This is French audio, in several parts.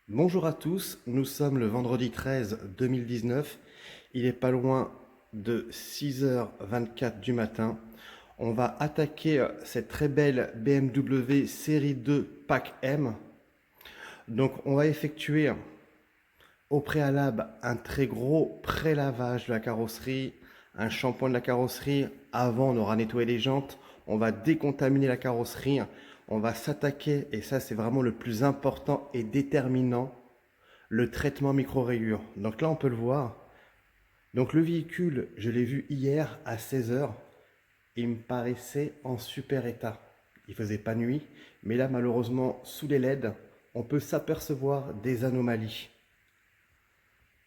Bonjour à tous, nous sommes le vendredi 13 2019, il est pas loin de 6h24 du matin. On va attaquer cette très belle BMW série 2 Pack M. Donc on va effectuer au préalable un très gros pré-lavage de la carrosserie, un shampoing de la carrosserie. Avant on aura nettoyé les jantes, on va décontaminer la carrosserie, on va s'attaquer, et ça c'est vraiment le plus important et déterminant, le traitement micro-rayures. Donc là, on peut le voir. Donc le véhicule, je l'ai vu hier à 16h. Il me paraissait en super état. Il faisait pas nuit, mais là, malheureusement, sous les LED, on peut s'apercevoir des anomalies.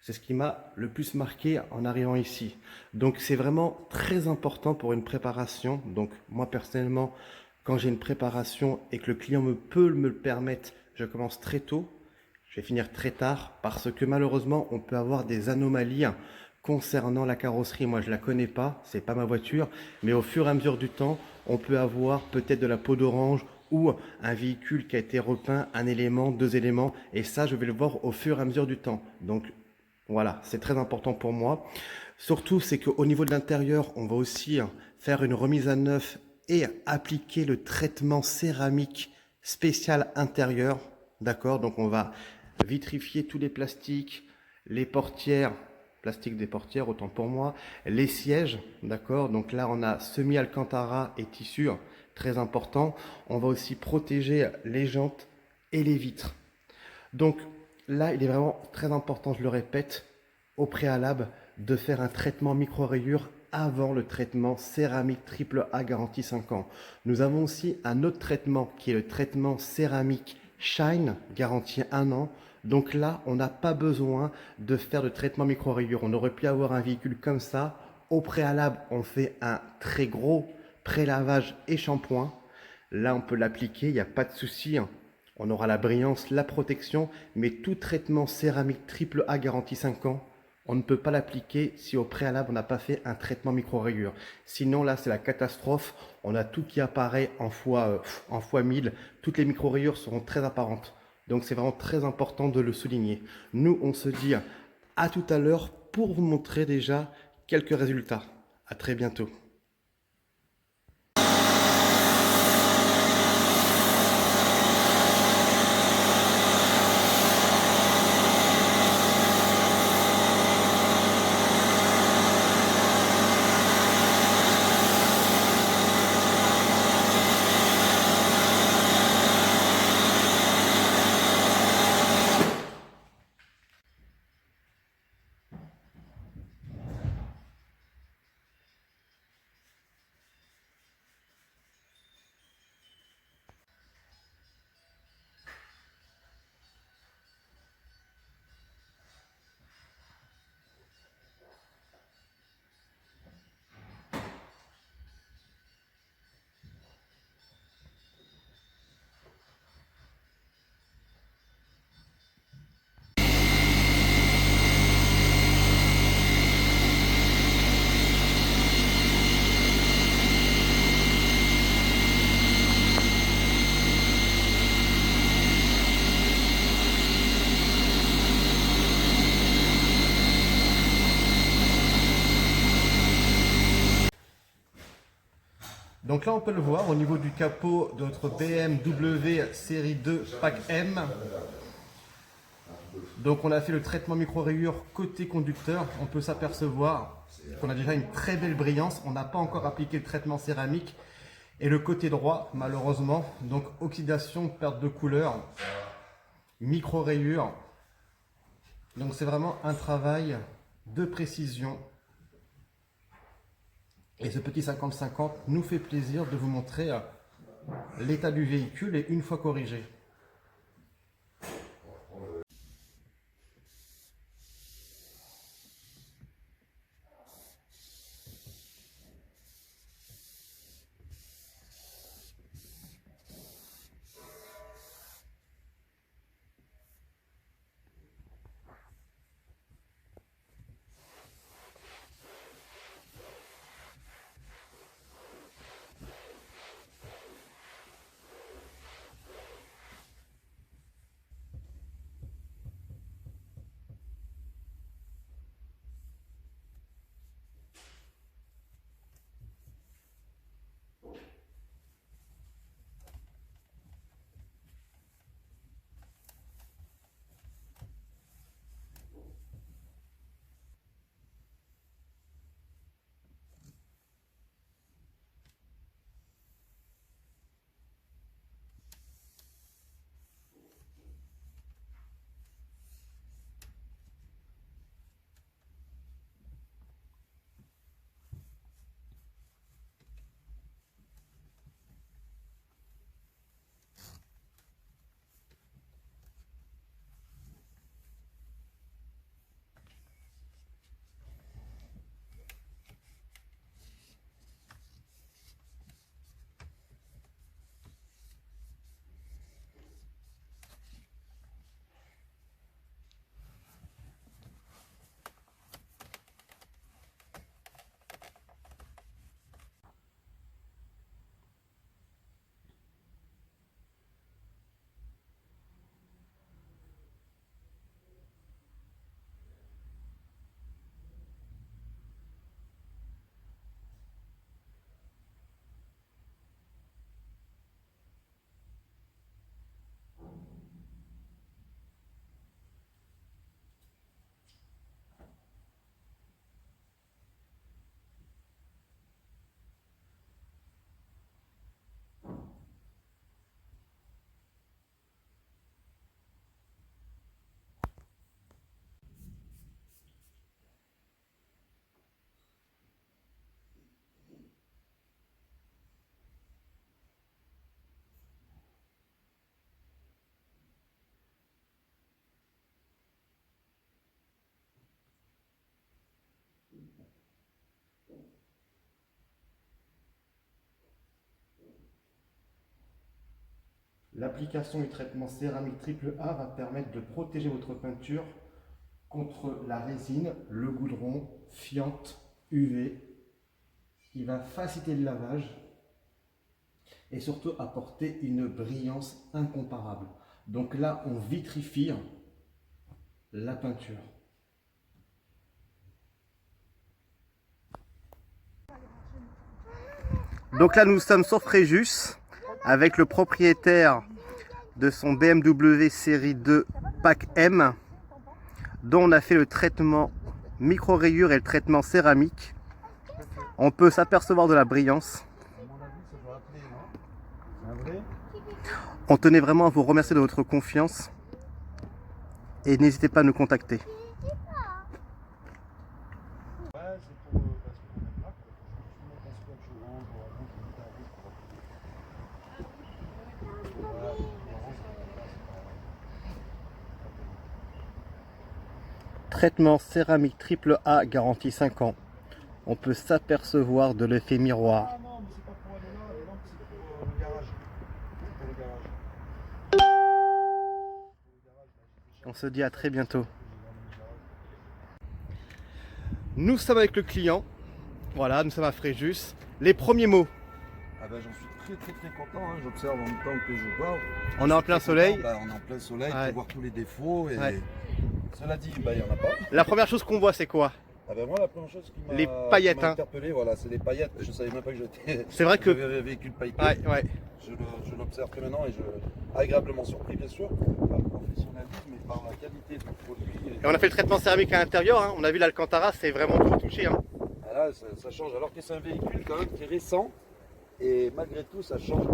C'est ce qui m'a le plus marqué en arrivant ici. Donc c'est vraiment très important pour une préparation. Donc moi personnellement, quand j'ai une préparation et que le client peut me le permettre, je commence très tôt. Je vais finir très tard parce que malheureusement, on peut avoir des anomalies concernant la carrosserie. Moi, je la connais pas, c'est pas ma voiture, mais au fur et à mesure du temps, on peut avoir peut-être de la peau d'orange ou un véhicule qui a été repeint, un élément, deux éléments, et ça, je vais le voir au fur et à mesure du temps. Donc voilà, c'est très important pour moi. Surtout, c'est qu'au niveau de l'intérieur, on va aussi faire une remise à neuf et appliquer le traitement céramique spécial intérieur. D'accord? Donc on va vitrifier tous les plastiques, les portières, plastique des portières, autant pour moi, les sièges, d'accord? Donc là, on a semi-alcantara et tissu, très important. On va aussi protéger les jantes et les vitres. Donc là, il est vraiment très important, je le répète, au préalable, de faire un traitement micro-rayures avant le traitement céramique triple A garantie 5 ans. Nous avons aussi un autre traitement qui est le traitement céramique Shine garantie 1 an. Donc là, on n'a pas besoin de faire de traitement micro-rayures. On aurait pu avoir un véhicule comme ça. Au préalable, on fait un très gros pré-lavage et shampoing. Là, on peut l'appliquer, il n'y a pas de souci. On aura la brillance, la protection, mais tout traitement céramique triple A garantie 5 ans, on ne peut pas l'appliquer si au préalable on n'a pas fait un traitement micro-rayures. Sinon là c'est la catastrophe, on a tout qui apparaît en fois 1000, toutes les micro-rayures seront très apparentes. Donc c'est vraiment très important de le souligner. Nous on se dit à tout à l'heure pour vous montrer déjà quelques résultats. À très bientôt. Donc là, on peut le voir au niveau du capot de notre BMW série 2 Pack M. Donc on a fait le traitement micro-rayures côté conducteur. On peut s'apercevoir qu'on a déjà une très belle brillance. On n'a pas encore appliqué le traitement céramique. Et le côté droit, malheureusement, donc oxydation, perte de couleur, micro-rayures. Donc c'est vraiment un travail de précision. Et ce petit 50-50 nous fait plaisir de vous montrer l'état du véhicule et une fois corrigé. L'application du traitement céramique triple A va permettre de protéger votre peinture contre la résine, le goudron, fiente, UV. Il va faciliter le lavage et surtout apporter une brillance incomparable. Donc là, on vitrifie la peinture. Donc là, nous sommes sur Fréjus avec le propriétaire de son BMW série 2 Pack M, dont on a fait le traitement micro-rayures et le traitement céramique. On peut s'apercevoir de la brillance. On tenait vraiment à vous remercier de votre confiance et n'hésitez pas à nous contacter. Traitement céramique triple A garantie 5 ans. On peut s'apercevoir de l'effet miroir. On se dit à très bientôt. Nous sommes avec le client. Voilà, nous sommes à Fréjus. Les premiers mots. Ah ben, j'en suis très content, hein. J'observe en même temps que je parle. On est en plein soleil. On est en plein soleil, Ouais. pour voir tous les défauts. Et Ouais. cela dit, il n'y en a pas. La première chose qu'on voit, c'est quoi? Ah ben moi, la première chose qui m'a Les paillettes, hein. interpellé, voilà, c'est les paillettes. Je ne savais même pas que j'étais. C'est vrai que- j'avais un véhicule pailleté. Ouais. Je l'observe que maintenant et agréablement surpris, bien sûr, par le professionnalisme et par la qualité du produit. Et on a fait le traitement céramique à l'intérieur. Hein. On a vu l'Alcantara, c'est vraiment tout retouché. Hein. Ah là, ça change, alors que c'est un véhicule quand même qui est récent. Et malgré tout, ça change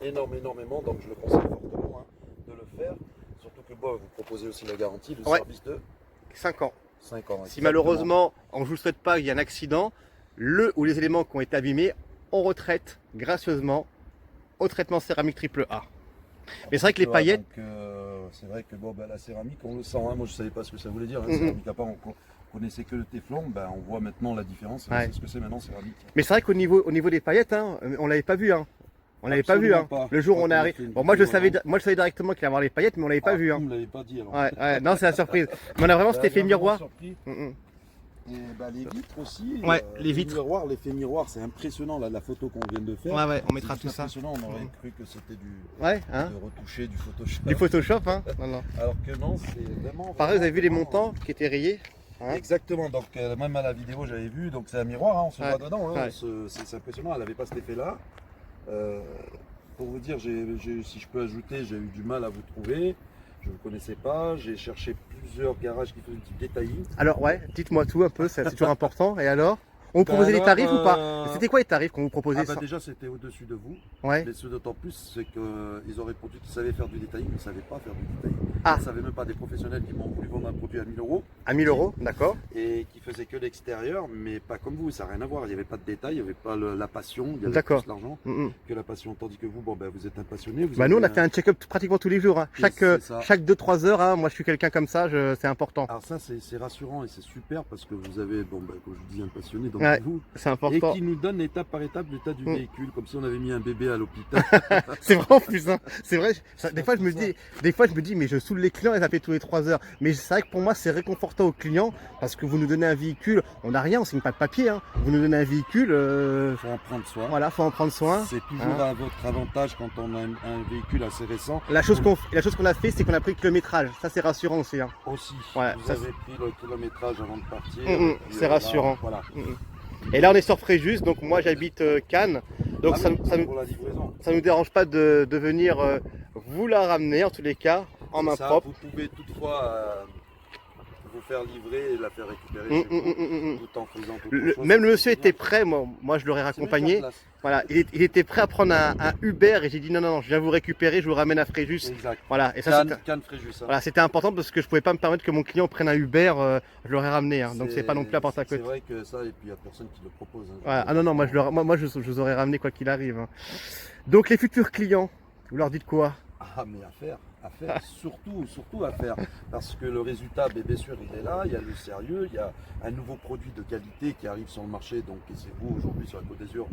énormément. Donc je le conseille fortement, hein, de le faire. Surtout que bon, vous proposez aussi la garantie, le service de 5 ans. 5 ans. Si malheureusement, on ne vous le souhaite pas, il y a un accident, le ou les éléments qui ont été abîmés, on retraite gracieusement au traitement céramique triple A. Mais c'est vrai que les paillettes... C'est vrai que bon, la céramique, on le sent. Hein. Moi, je ne savais pas ce que ça voulait dire. Hein. Mhm. Céramique, à part, on connaissait que le téflon. Ben, on voit maintenant la différence. Ouais. C'est ce que c'est maintenant, céramique. Mais c'est vrai qu'au niveau des paillettes, hein, on l'avait pas vu. Hein. On l'avait pas vu. Hein. Absolument pas. Le jour où on est arrivé. Bon, moi je savais directement qu'il allait avoir les paillettes, mais on l'avait pas vu. Vous Hein. ne me l'avez pas dit alors. Ouais, non, c'est la surprise. Mais on a vraiment cet effet miroir. Surpris. Mhm. Et les vitres aussi. Ouais, les vitres. Miroirs, l'effet miroir, c'est impressionnant là, la photo qu'on vient de faire. Ouais, on mettra C'est tout ça. impressionnant, on aurait cru que c'était Ouais, hein. de retoucher du Photoshop. Du Photoshop, hein. Non. Alors que non, c'est vraiment. Pareil, vous avez vu les vraiment, montants qui étaient rayés. Hein. Exactement, donc même à la vidéo j'avais vu, donc c'est un miroir, hein, on se Ouais. voit dedans, hein, Ouais. c'est impressionnant, elle n'avait pas cet effet là. Pour vous dire, si je peux ajouter, j'ai eu du mal à vous trouver, je ne vous connaissais pas, j'ai cherché plusieurs garages qui faisaient du detailing. Alors ouais, dites-moi tout un peu, c'est toujours important. Et alors? On vous Ben proposait des alors, tarifs ou pas? C'était quoi les tarifs qu'on vous proposait? Déjà c'était au-dessus de vous, Ouais. mais ce d'autant plus c'est qu'ils auraient produit qui savaient faire du detailing, mais ne savaient pas faire du detailing. Ah. Ils ne savaient même pas des professionnels qui m'ont voulu vendre un produit à 1000 €. À 1000 €, d'accord. Et qui faisaient que l'extérieur, mais pas comme vous, ça n'a rien à voir. Il n'y avait pas de détails, il n'y avait pas la passion, il y avait D'accord. plus l'argent Mhm. que la passion. Tandis que vous, bon, vous êtes un passionné. Bah nous on a fait un check-up pratiquement tous les jours. Hein. c'est ça. Chaque 2-3 heures, hein. Moi je suis quelqu'un comme ça, c'est important. Alors ça, c'est rassurant et c'est super parce que vous avez, comme je vous dis, un passionné dans Ouais. vous. C'est Et important. qui nous donne étape par étape l'état du Mm. véhicule, comme si on avait mis un bébé à l'hôpital. C'est vrai en plus, hein. C'est vrai. Des fois je me dis, mais je saoule les clients et ça fait tous les 3 heures. Mais c'est vrai que pour moi c'est réconfortant aux clients parce que vous nous donnez un véhicule, on n'a rien, on signe pas de papier. Hein. Vous nous donnez un véhicule, Il faut en prendre soin. voilà, faut en prendre soin. C'est toujours Hein. à votre avantage quand on a un véhicule assez récent. La chose qu'on a fait, c'est qu'on a pris le kilométrage. Ça c'est rassurant aussi. Hein. Aussi, Ouais, vous ça, avez pris le kilométrage avant de partir. Mm, et puis, c'est rassurant. Voilà. Et là on est sur Fréjus, donc moi j'habite Cannes. Donc Ah ça, oui, ça nous, pour la livraison. ça nous dérange pas de venir vous la ramener en tous les cas en main Ça, propre. vous pouvez toutefois vous faire livrer et la faire récupérer chez vous, tout en faisant autre chose. Même le monsieur C'est était bien. prêt, moi je l'aurais C'est bien raccompagné. sur place. Voilà, il était prêt à prendre un Uber et j'ai dit non, je viens vous récupérer, je vous ramène à Fréjus. Exact. Voilà, et ça Cannes Fréjus. Hein. voilà, c'était important parce que je pouvais pas me permettre que mon client prenne un Uber, je l'aurais ramené, hein, donc c'est pas non plus à porter à C'est côté. vrai que ça, et puis il n'y a personne qui le propose. Hein. Voilà. Ah non, moi je vous aurais ramené quoi qu'il arrive. Hein. Donc les futurs clients, vous leur dites quoi? Ah, mais à faire, surtout à faire. Parce que le résultat, bien sûr, il est là, il y a le sérieux, il y a un nouveau produit de qualité qui arrive sur le marché, donc et c'est vous aujourd'hui sur la Côte d'Azur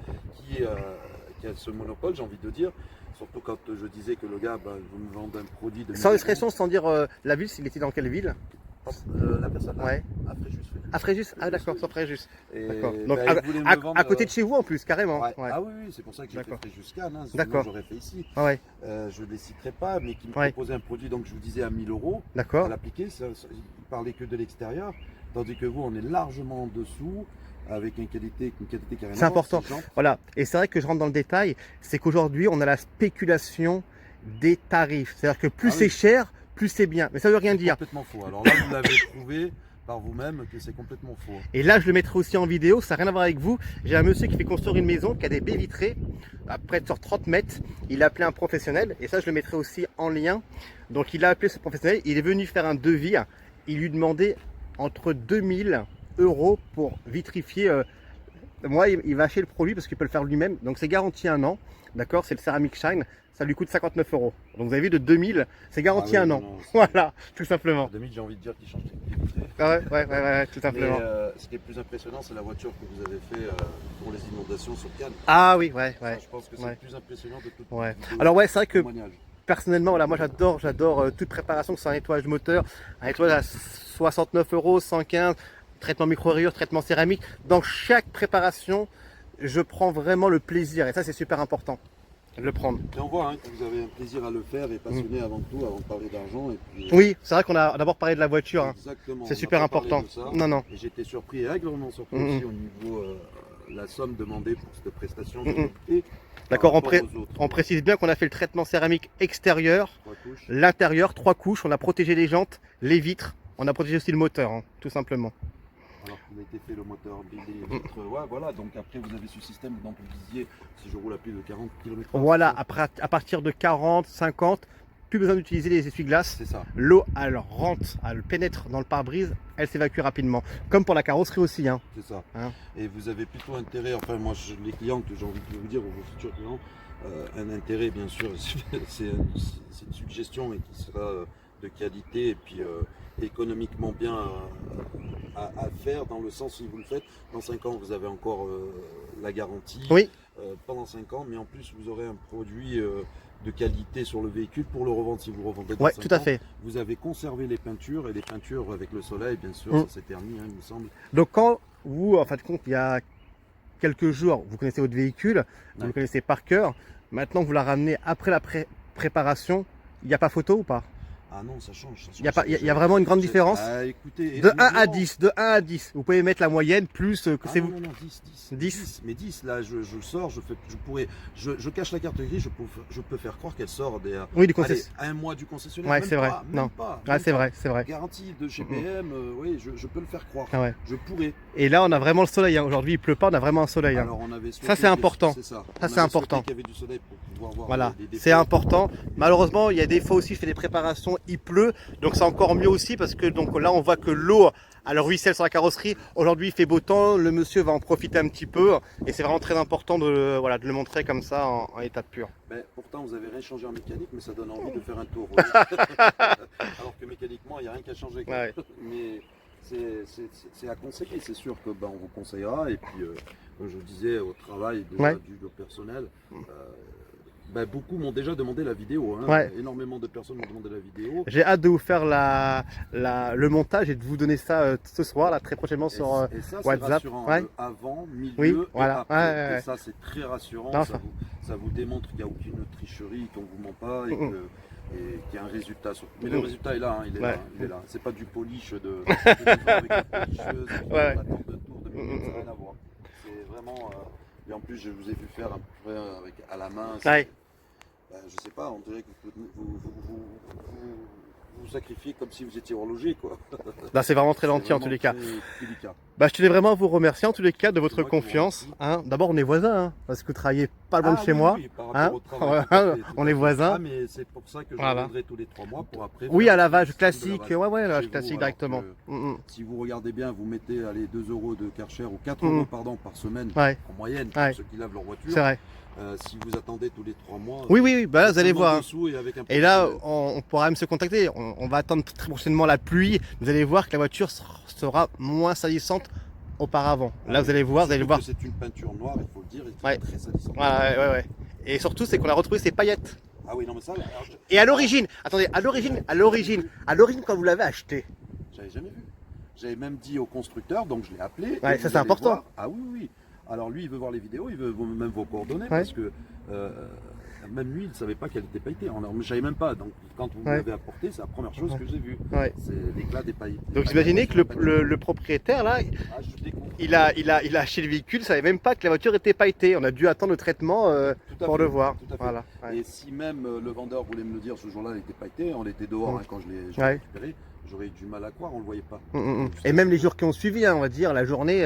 qui a ce monopole, j'ai envie de dire. Surtout quand je disais que le gars, vous me vendez un produit de... Sans discrétion, sans dire la ville, s'il était dans quelle ville? La personne là, Ouais. à Fréjus. À Fréjus? Ah d'accord, sur Fréjus. Et, D'accord. Donc il voulait me vendre, à côté de chez vous en plus, carrément. ouais. Ouais. Ah oui, c'est pour ça que j'ai fait Fréjus-Cannes, sinon D'accord. j'aurais fait ici. Ah ouais. Je ne les citerai pas, mais qui me Ouais. proposait un produit, donc je vous disais à 1000 € à D'accord. l'appliquer, il parlait que de l'extérieur, tandis que vous, on est largement en dessous, avec une qualité qui a rien à C'est voir, important. c'est gentil. Voilà. Et c'est vrai que je rentre dans le détail, c'est qu'aujourd'hui, on a la spéculation des tarifs. C'est-à-dire que plus Ah oui. c'est cher, plus c'est bien. Mais ça veut rien C'est dire. complètement faux. Alors là, vous l'avez prouvé par vous-même que c'est complètement faux. Et là, je le mettrai aussi en vidéo, ça n'a rien à voir avec vous. J'ai un monsieur qui fait construire une maison, qui a des baies vitrées, à près de sur 30 mètres. Il a appelé un professionnel, et ça, je le mettrai aussi en lien. Donc, il a appelé ce professionnel, il est venu faire un devis. Il lui demandait entre 2000 € pour vitrifier. Moi, il va acheter le produit parce qu'il peut le faire lui-même. Donc, c'est garanti 1 an. D'accord, c'est le Ceramic Shine. Ça lui coûte 59 €. Donc, vous avez vu, de 2000, c'est garanti Ah oui, 1 non, an. non, Voilà, tout simplement. 2000, j'ai envie de dire qu'il change de vitrée. Ah ouais, tout simplement. Mais ce qui est plus impressionnant, c'est la voiture que vous avez fait pour les inondations sur Cannes. Ah oui, ouais. Ça, je pense que c'est ouais. le plus impressionnant de toute Ouais. vidéo, Alors ouais, c'est vrai que témoignage. personnellement, voilà, moi j'adore toute préparation, que ce soit un nettoyage moteur, un nettoyage à 69 €, 115, traitement micro-rayures, traitement céramique. Dans chaque préparation, je prends vraiment le plaisir, et ça c'est super important, de le prendre. Et on voit que vous avez un plaisir à le faire et passionné avant tout, avant de parler d'argent. Et puis, Oui, c'est vrai qu'on a d'abord parlé de la voiture, hein. exactement. C'est on super n'a pas parlé important. de ça. Non. Et j'étais surpris et agréablement surpris aussi au niveau la somme demandée pour cette prestation de qualité. D'accord, par rapport aux autres. on précise bien qu'on a fait le traitement céramique extérieur, 3 couches. l'intérieur, 3 couches, on a protégé les jantes, les vitres, on a protégé aussi le moteur, hein, tout simplement. Alors qu'il a été fait le moteur, les vitres, ouais, voilà. Donc après, vous avez ce système, donc vous disiez, si je roule à plus de 40 km/h. Voilà, après, à partir de 40, 50, plus besoin d'utiliser les essuie-glaces. C'est ça. L'eau, elle rentre, elle pénètre dans le pare-brise, elle s'évacue rapidement. Comme pour la carrosserie aussi. Hein. C'est ça. Hein. Et vous avez plutôt intérêt, enfin moi les clients que j'ai envie de vous dire, ou vos futurs clients, un intérêt bien sûr, c'est une suggestion et qui sera de qualité et puis économiquement bien à faire, dans le sens si vous le faites, dans 5 ans vous avez encore la garantie, Oui, pendant 5 ans, mais en plus vous aurez un produit de qualité sur le véhicule pour le revendre si vous revendez dans ouais, 5 tout à ans. fait. Vous avez conservé les peintures et les peintures avec le soleil bien sûr, ça s'est terminé il me semble. Donc quand vous, en fin de compte, il y a quelques jours, vous connaissez votre véhicule, vous Ouais. le connaissez par cœur, maintenant vous la ramenez après la préparation, il n'y a pas photo ou pas? Ah non, ça change. Il y a vraiment une grande différence? Ah, écoutez, De 1 à énormément. 10, de 1 à 10. Vous pouvez mettre la moyenne plus que Ah c'est non, vous. non, 10. 10. Mais 10, là, je sors, je cache la carte grise, je peux faire croire qu'elle sort Oui, du allez, concession. à un mois du concessionnaire. Ouais, même c'est vrai. pas, Non. Même pas, Ouais, même c'est pas. vrai, c'est vrai. Garantie de chez PM, oui, je peux le faire croire. Ah ouais. Je pourrais. Et là, on a vraiment le soleil. Hein. Aujourd'hui, il pleut pas, on a vraiment un soleil. Hein. Alors, on avait souhaité Ça, c'est que- important. C'est ça. Ça, On c'est avait important. souhaité qu'il y avait du soleil pour pouvoir voir Voilà, des défauts. c'est important. Malheureusement, il y a des fois aussi, je fais des préparations, il pleut, donc c'est encore mieux aussi parce que donc là, on voit que l'eau, elle ruisselle sur la carrosserie. Aujourd'hui, il fait beau temps, le monsieur va en profiter un petit peu et c'est vraiment très important de, voilà, de le montrer comme ça en état pur. Mais pourtant, vous n'avez rien changé en mécanique, mais ça donne envie de faire un tour. Alors que mécaniquement, il n'y a rien qu'à changer. Quoi. Ouais. Mais c'est à conseiller. C'est sûr que on vous conseillera. Et puis, comme je disais, au travail Ouais. du personnel, beaucoup m'ont déjà demandé la vidéo. Hein. Ouais. Énormément de personnes m'ont demandé la vidéo. J'ai hâte de vous faire le montage et de vous donner ça ce soir, là, très prochainement sur Et ça, c'est WhatsApp. rassurant. Ouais. Le avant, milieu Oui, et voilà. après. Ouais, ouais. Et ça, c'est très rassurant. Non, Ça vous démontre qu'il n'y a aucune tricherie, qu'on ne vous ment pas et qu'il y a un résultat. Mais le résultat est là, hein, il est Ouais. là. Il est là. C'est pas du polish de avec une polisheuse, Ouais. l'attente de tour, de minutes, ça n'a rien à voir. C'est vraiment. Et en plus, je vous ai vu faire un peu avec, à la main. Ouais. Je sais pas, on dirait que vous sacrifiez comme si vous étiez horloger, quoi. Là, c'est vraiment très C'est gentil en tous vraiment les cas. très délicat. Bah, je tenais vraiment à vous remercier en tous les cas de votre C'est moi qui vous confiance. remercie. Hein. D'abord, on est voisins, hein, parce que vous travaillez pas loin de chez oui, moi. oui, par Hein. rapport au travail, tout à fait, tout On à est fait. voisins. Ah, mais c'est pour ça que je Voilà. reviendrai tous les 3 mois pour après. Oui, faire à lavage le système de classique. lavage Ouais, lavage chez vous, classique alors directement. que Si vous regardez bien, vous mettez allez, 2 € de Karcher ou 4 Mm. € pardon, par semaine Ouais, en moyenne Ouais. pour ceux qui lavent leur voiture. c'est vrai. Si vous attendez tous les 3 mois. Oui, oui, oui. Bah là, vous allez seulement voir. Hein. dessous et, avec un Et là, professionnel. on pourra même se contacter. On va attendre très prochainement la pluie. Vous allez voir que la voiture sera moins salissante auparavant. Là, vous allez voir, C'est une peinture noire, il faut le dire, et Ouais. très salissante. Voilà, ouais. Et surtout, c'est qu'on a retrouvé ces paillettes. Ah oui, non, mais ça, alors, Et à l'origine, attendez, à l'origine, quand vous l'avez acheté, j'avais jamais vu. J'avais même dit au constructeur, donc je l'ai appelé. Ouais, et ça, vous c'est allez important. voir. Ah oui, oui. Alors lui, il veut voir les vidéos, il veut même vos coordonnées, parce que même lui, il ne savait pas qu'elle était pailletée. Alors, je ne savais même pas. Donc quand vous me l'avez apporté, c'est la première chose que j'ai vue. Ouais. C'est l'éclat des paillettes. Donc imaginez que le propriétaire là, Ah, je découvre. il a acheté le véhicule, il savait même pas que la voiture était pailletée. On a dû attendre le traitement pour le voir. Tout à fait. Voilà. Ouais. Et si même le vendeur voulait me le dire ce jour-là, elle était pailletée, on était dehors quand je l'ai récupéré, j'aurais eu du mal à croire, on le voyait pas. Et même les jours qui ont suivi, hein, on va dire, la journée,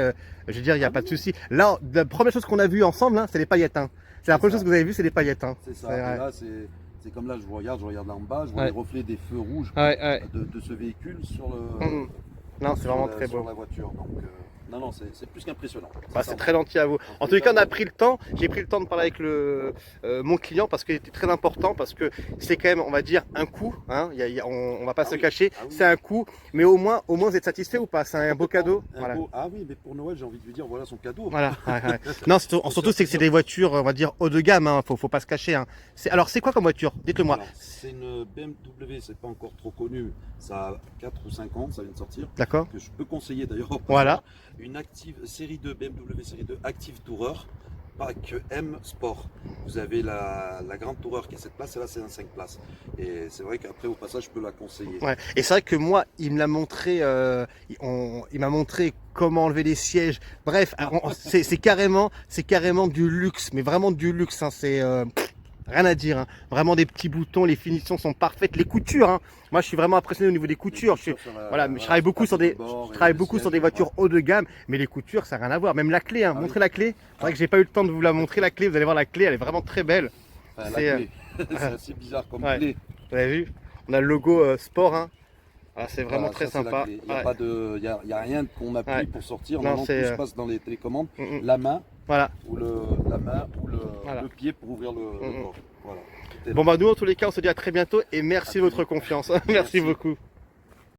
je veux dire, il n'y a pas de souci. Là, la première chose qu'on a vue ensemble, hein, c'est les paillettes. Hein. C'est la première chose que vous avez vue, c'est les paillettes. Hein. C'est ça. Et là, c'est comme là, je regarde là en bas, je vois les reflets des feux rouges de ce véhicule sur le. Non, c'est vraiment très beau. Sur la voiture. Donc, non, c'est plus qu'impressionnant. Bah, c'est très gentil à vous. En tous les cas, on a pris le temps. J'ai pris le temps de parler avec mon client parce qu'il était très important, parce que c'est quand même, on va dire, un coût. Hein. On va pas se cacher. C'est un coût, mais au moins, vous êtes satisfait ou pas? C'est un beau cadeau. Voilà. Ah oui, mais pour Noël, j'ai envie de lui dire, voilà son cadeau. Voilà. Non, surtout c'est que c'est des voitures, on va dire, haut de gamme. Hein. Faut pas se cacher. Hein. Alors, c'est quoi comme voiture? Dites-le moi. C'est une BMW, c'est pas encore trop connu. Ça a 4 ou 5 ans, ça vient de sortir. D'accord. Que je peux conseiller d'ailleurs. Voilà. Une active série 2, BMW série 2 Active Tourer, pack M Sport. Vous avez la grande Tourer qui est 7 places, et là c'est un 5 places. Et c'est vrai qu'après au passage je peux la conseiller. Ouais. Et c'est vrai que moi, il me l'a montré, il m'a montré comment enlever les sièges. Bref, c'est carrément du luxe, mais vraiment du luxe. Hein. C'est rien à dire. Hein. Vraiment des petits boutons, les finitions sont parfaites, les coutures. Hein. Moi, je suis vraiment impressionné au niveau des coutures. Je travaille beaucoup sur des voitures haut de gamme, mais les coutures, ça n'a rien à voir. Même la clé, hein. Montrez la clé. C'est vrai que j'ai pas eu le temps de vous la montrer, la clé. Vous allez voir la clé, elle est vraiment très belle. Enfin, c'est assez bizarre comme clé. Vous avez vu? On a le logo sport. Hein. C'est vraiment très sympa. Il n'y a rien qu'on appuie pour sortir. Non, tout se passe dans les télécommandes. La main ou le pied pour ouvrir le coffre. Voilà. Bon bah nous en tous les cas on se dit à très bientôt et merci de votre confiance. Merci beaucoup.